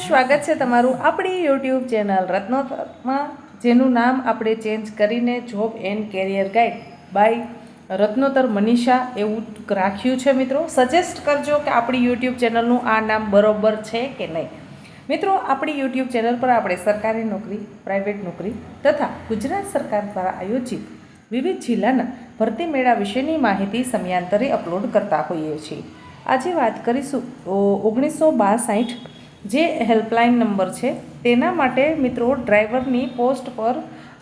સ્વાગત છે તમારું આપણી યુટ્યુબ ચેનલ રત્નોતરમાં, જેનું નામ આપણે ચેન્જ કરીને job and career guide by Ratnotar Manisha એવું રાખ્યું છે. મિત્રો સજેસ્ટ કરજો કે આપણી યુટ્યુબ ચેનલનું આ નામ બરોબર છે કે નહીં. મિત્રો આપણી યુટ્યુબ ચેનલ પર આપણે સરકારી નોકરી, પ્રાઇવેટ નોકરી તથા ગુજરાત સરકાર દ્વારા આયોજિત વિવિધ જિલ્લાના ભરતી મેળા વિશેની માહિતી સમયાંતરે અપલોડ કરતા હોઈએ છીએ. આજે વાત કરીશું 1962 જે હેલ્પલાઇન નંબર છે તેના માટે. મિત્રો ડ્રાઈવરની પોસ્ટ પર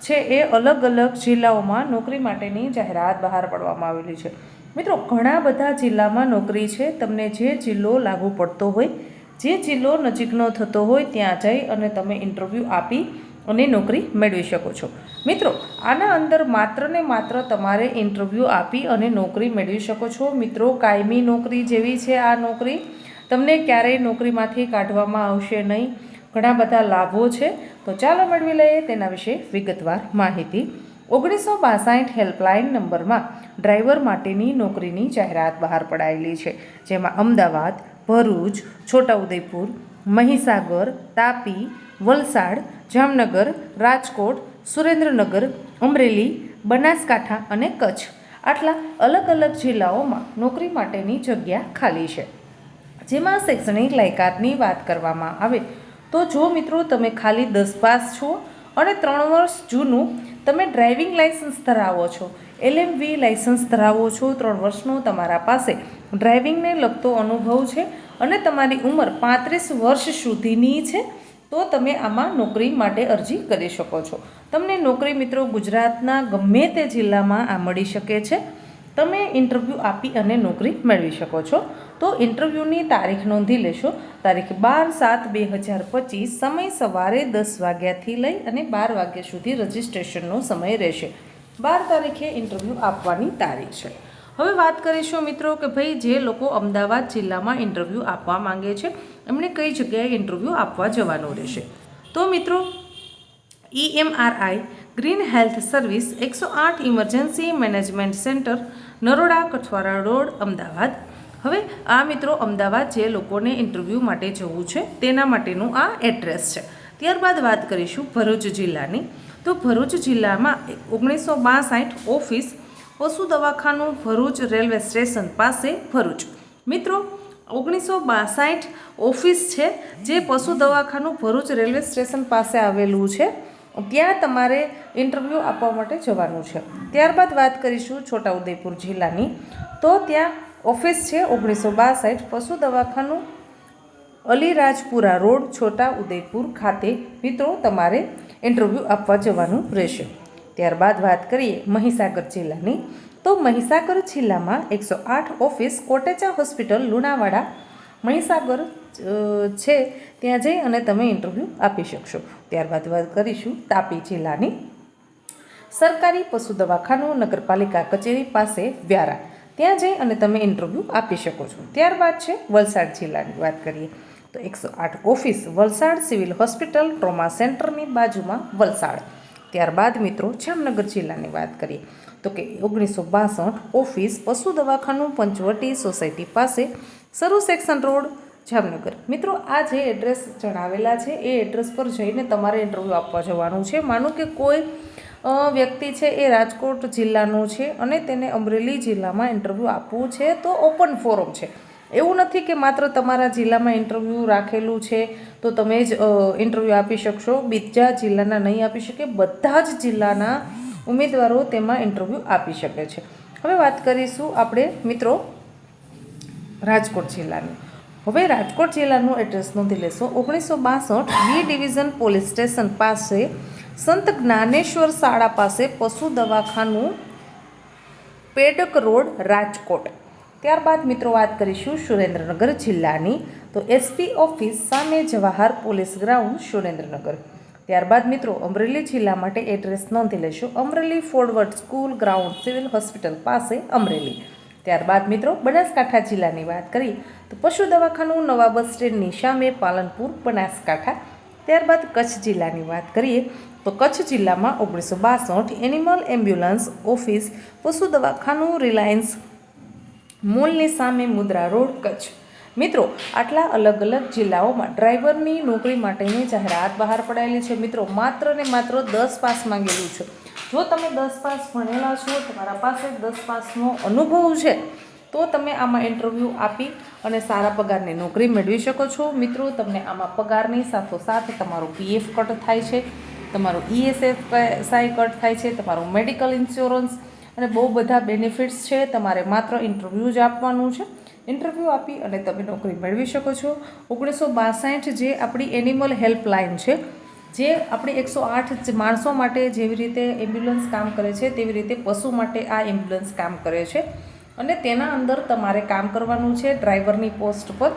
છે એ અલગ અલગ જિલ્લાઓમાં નોકરી માટેની જાહેરાત બહાર પાડવામાં આવેલી છે. મિત્રો ઘણા બધા જિલ્લામાં નોકરી છે. તમને જે જિલ્લો લાગુ પડતો હોય, જે જિલ્લો નજીકનો થતો હોય ત્યાં જઈ અને તમે ઇન્ટરવ્યૂ આપી અને નોકરી મેળવી શકો છો. મિત્રો આના અંદર માત્ર ને માત્ર તમારે ઇન્ટરવ્યૂ આપી અને નોકરી મેળવી શકો છો. મિત્રો કાયમી નોકરી જેવી છે આ નોકરી. તમને ક્યારેય નોકરીમાંથી કાઢવામાં આવશે નહીં. ઘણા બધા લાભો છે. તો ચાલો મેળવી લઈએ તેના વિશે વિગતવાર માહિતી. 1962 હેલ્પલાઇન નંબરમાં ડ્રાઈવર માટેની નોકરીની જાહેરાત બહાર પડાયેલી છે, જેમાં અમદાવાદ, ભરૂચ, છોટાઉદેપુર, મહીસાગર, તાપી, વલસાડ, જામનગર, રાજકોટ, સુરેન્દ્રનગર, અમરેલી, બનાસકાંઠા અને કચ્છ આટલા અલગ અલગ જિલ્લાઓમાં નોકરી માટેની જગ્યા ખાલી છે. જેમાં શૈક્ષણિક લાયકાતની વાત કરવામાં આવે તો જો મિત્રો તમે ખાલી 10 પાસ છો અને 3 વર્ષ જૂનું તમે ડ્રાઇવિંગ લાઇસન્સ ધરાવો છો, LMV લાઇસન્સ ધરાવો છો, 3 વર્ષનો તમારા પાસે ડ્રાઇવિંગને લગતો અનુભવ છે અને તમારી ઉંમર 35 વર્ષ સુધીની છે, તો તમે આમાં નોકરી માટે અરજી કરી શકો છો. તમને નોકરી મિત્રો ગુજરાતના ગમે તે જિલ્લામાં આ મળી શકે છે. તમે ઇન્ટરવ્યૂ આપી અને નોકરી મેળવી શકો છો. તો ઇન્ટરવ્યૂની તારીખ નોંધી લેશો. તારીખ 12/7/2025, સમય સવારે 10 વાગ્યાથી લઈ અને 12 વાગ્યા સુધી રજિસ્ટ્રેશનનો સમય રહેશે. 12 તારીખે ઇન્ટરવ્યૂ આપવાની તારીખ છે. હવે વાત કરીશું મિત્રો કે ભાઈ જે લોકો અમદાવાદ જિલ્લામાં ઇન્ટરવ્યૂ આપવા માંગે છે એમણે કઈ જગ્યાએ ઇન્ટરવ્યૂ આપવા જવાનું રહેશે. તો મિત્રો EMRI green health service 108 emergency management centre, Naroda, Kathwara road, Ahmedabad. હવે આ મિત્રો અમદાવાદ જે લોકોને ઇન્ટરવ્યૂ માટે જવું છે તેના માટેનું આ એડ્રેસ છે. ત્યારબાદ વાત કરીશું ભરૂચ જિલ્લાની. તો ભરૂચ જિલ્લામાં 1962 ઓફિસ પશુ દવાખાનું, ભરૂચ રેલવે સ્ટેશન પાસે, ભરૂચ. મિત્રો 1962 ઓફિસ છે જે પશુ દવાખાનું ભરૂચ રેલવે સ્ટેશન પાસે આવેલું છે. ત્યાં તમારે ઇન્ટરવ્યૂ આપવા માટે જવાનું છે. ત્યારબાદ વાત કરીશું છોટાઉદેપુર જિલ્લાની. તો ત્યાં ઓફિસ છે 1962 પશુ દવાખાનું, અલીરાજપુરા રોડ, છોટાઉદેપુર ખાતે મિત્રો તમારે ઇન્ટરવ્યૂ આપવા જવાનું રહેશે. ત્યારબાદ વાત કરીએ મહીસાગર જિલ્લાની. તો મહીસાગર જિલ્લામાં 108 ઓફિસ કોટેચા હોસ્પિટલ, લુણાવાડા, મહીસાગર છે, ત્યાં જઈ અને તમે ઇન્ટરવ્યૂ આપી શકશો. ત્યારબાદ વાત કરીશું તાપી જિલ્લાની. સરકારી પશુ દવાખાનું, નગરપાલિકા કચેરી પાસે, વ્યારા, ત્યાં જઈ અને તમે ઇન્ટરવ્યૂ આપી શકો છો. ત્યારબાદ છે વલસાડ જિલ્લાની વાત કરીએ તો 108 office Valsad civil hospital, trauma સેન્ટરની બાજુમાં, વલસાડ. ત્યારબાદ મિત્રો જામનગર જિલ્લાની વાત કરીએ તો કે 1962 ઓફિસ પશુ દવાખાનું, પંચવટી સોસાયટી પાસે, સરૂ સેક્શન રોડ, જામનગર. મિત્રો આ જે એડ્રેસ જણાવેલા છે એ એડ્રેસ પર જઈને તમારે ઇન્ટરવ્યૂ આપવા જવાનું છે. માનો કે કોઈ વ્યક્તિ છે એ રાજકોટ જિલ્લાનો છે અને તેને અમરેલી જિલ્લામાં ઇન્ટરવ્યૂ આપવું છે, તો ઓપન ફોરમ છે. એવું નથી કે માત્ર તમારા જિલ્લામાં ઇન્ટરવ્યૂ રાખેલું છે તો તમે જ ઇન્ટરવ્યૂ આપી શકશો, બીજા જિલ્લાના નહીં આપી શકે. બધા જ જિલ્લાના ઉમેદવારો તેમાં ઇન્ટરવ્યૂ આપી શકે છે. હવે વાત કરીશું આપણે મિત્રો રાજકોટ જિલ્લાની. હવે રાજકોટ જિલ્લાનું એડ્રેસ નોંધી લેશો. 1962 બી ડિવિઝન પોલીસ સ્ટેશન પાસે, સંત જ્ઞાનેશ્વર શાળા પાસે, પશુ દવાખાનું, પેડક રોડ, રાજકોટ. ત્યારબાદ મિત્રો વાત કરીશું સુરેન્દ્રનગર જિલ્લાની. તો SP ઓફિસ સામે, જવાહર પોલીસ ગ્રાઉન્ડ, સુરેન્દ્રનગર. ત્યારબાદ મિત્રો અમરેલી જિલ્લા માટે એડ્રેસ નોંધી લેશો. Amreli forward school ground, civil hospital પાસે, અમરેલી. ત્યારબાદ મિત્રો બનાસકાંઠા જિલ્લાની વાત કરીએ તો પશુ દવાખાનું, નવા બસ સ્ટેન્ડની સામે, પાલનપુર, બનાસકાંઠા. ત્યારબાદ કચ્છ જિલ્લાની વાત કરીએ તો કચ્છ જિલ્લામાં 1962 એનિમલ એમ્બ્યુલન્સ ઓફિસ પશુ દવાખાનું, રિલાયન્સ મોલની સામે, મુદ્રા રોડ, કચ્છ. મિત્રો આટલા અલગ અલગ જિલ્લાઓમાં ડ્રાઈવરની નોકરી માટેની જાહેરાત બહાર પડાયેલી છે. મિત્રો માત્ર ને માત્ર 10 પાસ માંગેલું છે. જો તમે 10 પાસ ભણેલા છો, તમારા પાસે 10 પાસનો અનુભવ છે, તો તમે આમાં ઇન્ટરવ્યૂ આપી અને સારા પગારની નોકરી મેળવી શકો છો. મિત્રો તમને આમાં પગારની સાથોસાથ તમારું PF કટ થાય છે, તમારું ESI કટ થાય છે, તમારું મેડિકલ ઇન્સ્યોરન્સ અને બહુ બધા બેનિફિટ્સ છે. તમારે માત્ર ઇન્ટરવ્યૂ જ આપવાનું છે. ઇન્ટરવ્યૂ આપી અને તમે નોકરી મેળવી શકો છો. 1962 જે આપણી એનિમલ હેલ્પલાઇન છે, જે આપણી 108 માણસો માટે જેવી રીતે એમ્બ્યુલન્સ કામ કરે છે, તેવી રીતે પશુ માટે આ એમ્બ્યુલન્સ કામ કરે છે અને તેના અંદર તમારે કામ કરવાનું છે ડ્રાઈવરની પોસ્ટ પર.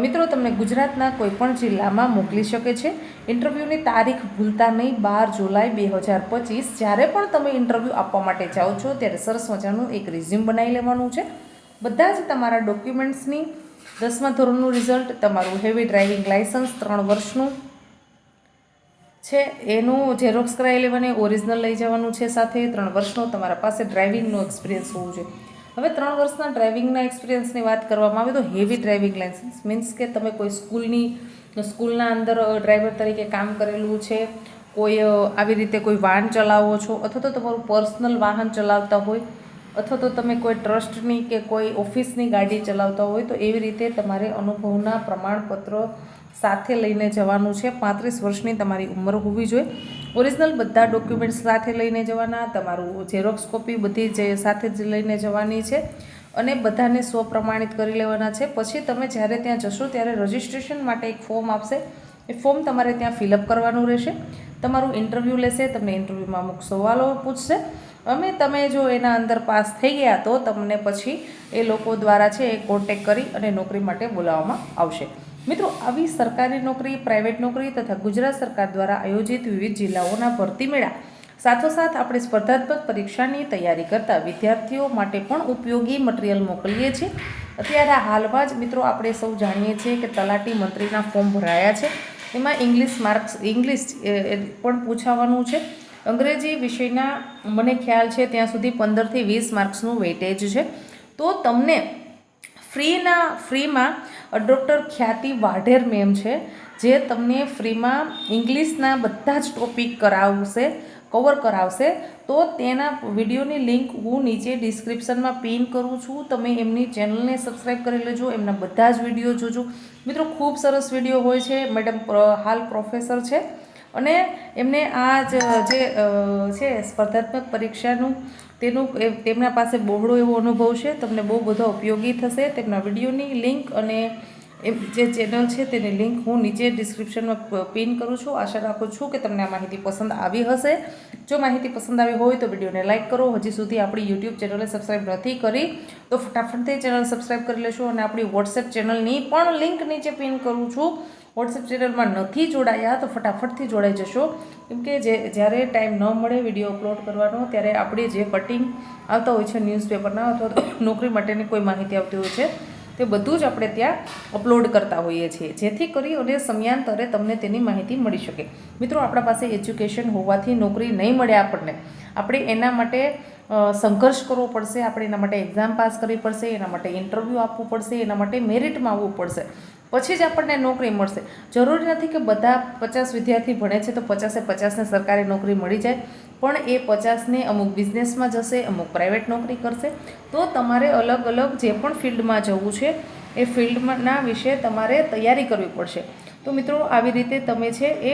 મિત્રો તમને ગુજરાતના કોઈપણ જિલ્લામાં મોકલી શકે છે. ઇન્ટરવ્યૂની તારીખ ભૂલતા નહીં, 12 જુલાઈ 2025. જ્યારે પણ તમે ઇન્ટરવ્યૂ આપવા માટે જાઓ છો ત્યારે સરસ મજાનું એક રિઝ્યુમ બનાવી લેવાનું છે. બધા જ તમારા ડોક્યુમેન્ટ્સની 10મા ધોરણનું રિઝલ્ટ, તમારું હેવી ડ્રાઇવિંગ લાઇસન્સ 3 વર્ષનું છે એનું ઝેરોક્સ કરાવી લેવાની, ઓરિજિનલ લઈ જવાનું છે સાથે. 3 વર્ષનો તમારા પાસે ડ્રાઇવિંગનો એક્સપિરિયન્સ હોવું જોઈએ. હવે 3 વર્ષના ડ્રાઇવિંગના એક્સપિરિયન્સની વાત કરવામાં આવે તો હેવી ડ્રાઇવિંગ લાઇસન્સ મીન્સ કે તમે કોઈ સ્કૂલના અંદર ડ્રાઈવર તરીકે કામ કરેલું છે, કોઈ આવી રીતે કોઈ વાહન ચલાવો છો, અથવા તો તમારું પર્સનલ વાહન ચલાવતા હોય, અથવા તો તમે કોઈ ટ્રસ્ટની કે કોઈ ઓફિસની ગાડી ચલાવતા હોય, તો એવી રીતે તમારે અનુભવના પ્રમાણપત્ર સાથે લઈને જવાનું છે. 35 વર્ષની તમારી ઉંમર હોવી જોઈએ. ઓરિજિનલ બધા ડોક્યુમેન્ટ્સ સાથે લઈને જવાના, તમારું ઝેરોક્સ કોપી બધી જે સાથે જ લઈને જવાની છે અને બધાને સ્વપ્રમાણિત કરી લેવાના છે. પછી તમે જ્યારે ત્યાં જશો ત્યારે રજિસ્ટ્રેશન માટે એક ફોર્મ આપશે. એ ફોર્મ તમારે ત્યાં ફિલઅપ કરવાનું રહેશે. તમારું ઇન્ટરવ્યૂ લેશે, તમને ઇન્ટરવ્યૂમાં અમુક સવાલો પૂછશે. તમે જો એના અંદર પાસ થઈ ગયા તો તમને પછી એ લોકો દ્વારા છે એ કોન્ટેક કરી અને નોકરી માટે બોલાવવામાં આવશે. મિત્રો આવી સરકારી નોકરી, પ્રાઇવેટ નોકરી તથા ગુજરાત સરકાર દ્વારા આયોજિત વિવિધ જિલ્લાઓના ભરતી મેળા સાથોસાથ આપણે સ્પર્ધાત્મક પરીક્ષાની તૈયારી કરતા વિદ્યાર્થીઓ માટે પણ ઉપયોગી મટીરિયલ મોકલીએ છીએ. અત્યારે હાલમાં જ મિત્રો આપણે સૌ જાણીએ છીએ કે તલાટી મંત્રીના ફોર્મ ભરાયા છે. એમાં ઇંગ્લિશ પણ પૂછાવાનું છે. અંગ્રેજી વિષયના મને ખ્યાલ છે ત્યાં સુધી 15 થી 20 માર્ક્સનું વેઇટેજ છે. તો તમને ફ્રીમાં ડૉક્ટર ખ્યાતિ વાઢેર મેમ છે, જે તમને ફ્રીમાં ઇંગ્લિશના બધા જ ટોપિક કવર કરાવશે. તો તેના વિડીયોની લિંક હું નીચે ડિસ્ક્રિપ્શનમાં પિન કરું છું. તમે એમની ચેનલને સબસ્ક્રાઈબ કરી લેજો, એમના બધા જ વિડીયો જોજો. મિત્રો ખૂબ સરસ વિડીયો હોય છે. મેડમ હાલ પ્રોફેસર છે અને એમને આ જે છે સ્પર્ધાત્મક પરીક્ષાનું તેમના પાસે બહોળો એવો અનુભવ છે. તમને બહુ બધો ઉપયોગી થશે. તેમના વિડીયોની લિંક અને જે ચેનલ છે તેની લિંક હું નીચે ડિસ્ક્રિપ્શનમાં પિન કરું છું. આશા રાખું છું કે તમને આ માહિતી પસંદ આવી હશે. જો માહિતી પસંદ આવી હોય તો વિડીયોને લાઇક કરો. હજી સુધી આપણી યુટ્યુબ ચેનલને સબસ્ક્રાઈબ નથી કરી તો ફટાફટથી ચેનલ સબસ્ક્રાઈબ કરી લેશો અને આપણી વોટ્સએપ ચેનલની પણ લિંક નીચે પિન કરું છું. વોટ્સએપ ચેનલમાં નથી જોડાયા તો ફટાફટથી જોડાઈ જશો, કેમકે જ્યારે ટાઈમ ન મળે વિડીયો અપલોડ કરવાનો ત્યારે આપણે જે કટિંગ આવતા હોય છે ન્યૂઝપેપરના અથવા તો નોકરી માટેની કોઈ માહિતી આવતી હોય છે તે બધું જ આપણે ત્યાં અપલોડ કરતા હોઈએ છીએ, જેથી કરી અને સમયાંતરે તમને તેની માહિતી મળી શકે. મિત્રો આપણા પાસે એજ્યુકેશન હોવાથી નોકરી નહીં મળે આપણે એના માટે સંઘર્ષ કરવો પડશે. આપણે એના માટે એક્ઝામ પાસ કરવી પડશે, એના માટે ઇન્ટરવ્યૂ આપવું પડશે, એના માટે મેરિટમાં આવવું પડશે, પછી જ આપણને નોકરી મળશે. જરૂરી નથી કે બધા 50 વિદ્યાર્થી ભણે છે તો 50-50ને સરકારી નોકરી મળી જાય, પણ એ 50ને અમુક બિઝનેસમાં જશે, અમુક પ્રાઇવેટ નોકરી કરશે. તો તમારે અલગ અલગ જે પણ ફિલ્ડમાં જવું છે એ ફિલ્ડના વિશે તમારે તૈયારી કરવી પડશે. તો મિત્રો આવી રીતે તમે છે એ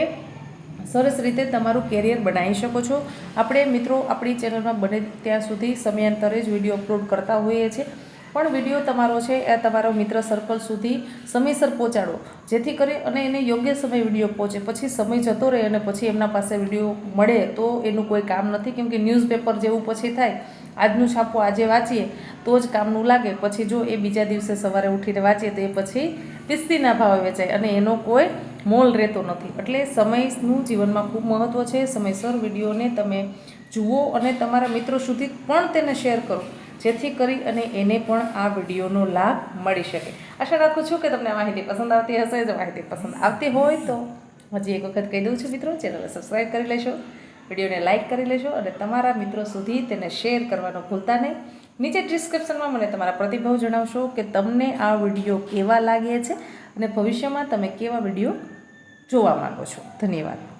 સરસ રીતે તમારું કેરિયર બનાવી શકો છો. આપણે મિત્રો આપણી ચેનલમાં બને ત્યાં સુધી સમયાંતરે જ વિડીયો અપલોડ કરતા હોઈએ છીએ, પણ વિડીયો તમારો છે એ તમારો મિત્ર સર્કલ સુધી સમયસર પહોંચાડો, જેથી કરી અને એને યોગ્ય સમય વિડીયો પહોંચે. પછી સમય જતો રહે અને પછી એમના પાસે વિડીયો મળે તો એનું કોઈ કામ નથી, કેમ કે ન્યૂઝપેપર જેવું પછી થાય, આજનું છાપું આજે વાંચીએ તો જ કામનું લાગે. પછી જો એ બીજા દિવસે સવારે ઉઠીને વાંચીએ તો એ પછી પિસ્તીના ભાવે વેચાય અને એનો કોઈ મોલ રહેતો નથી. એટલે સમયનું જીવનમાં ખૂબ મહત્ત્વ છે. સમયસર વિડીયોને તમે જુઓ અને તમારા મિત્રો સુધી પણ તેને શેર કરો, જેથી કરી અને એને પણ આ વિડીયોનો લાભ મળી શકે. આશા રાખું છું કે તમને આ માહિતી પસંદ આવતી હશે. જો માહિતી પસંદ આવતી હોય તો હજી એક વખત કહી દઉં છું મિત્રો, ચેનલને સબસ્ક્રાઈબ કરી લેશો, વિડીયોને લાઇક કરી લેશો અને તમારા મિત્રો સુધી તેને શેર કરવાનું ભૂલતા નહીં. નીચે ડિસ્ક્રિપ્શનમાં મને તમારા પ્રતિભાવ જણાવશો કે તમને આ વિડીયો કેવા લાગે છે અને ભવિષ્યમાં તમે કેવા વિડીયો જોવા માંગો છો. ધન્યવાદ.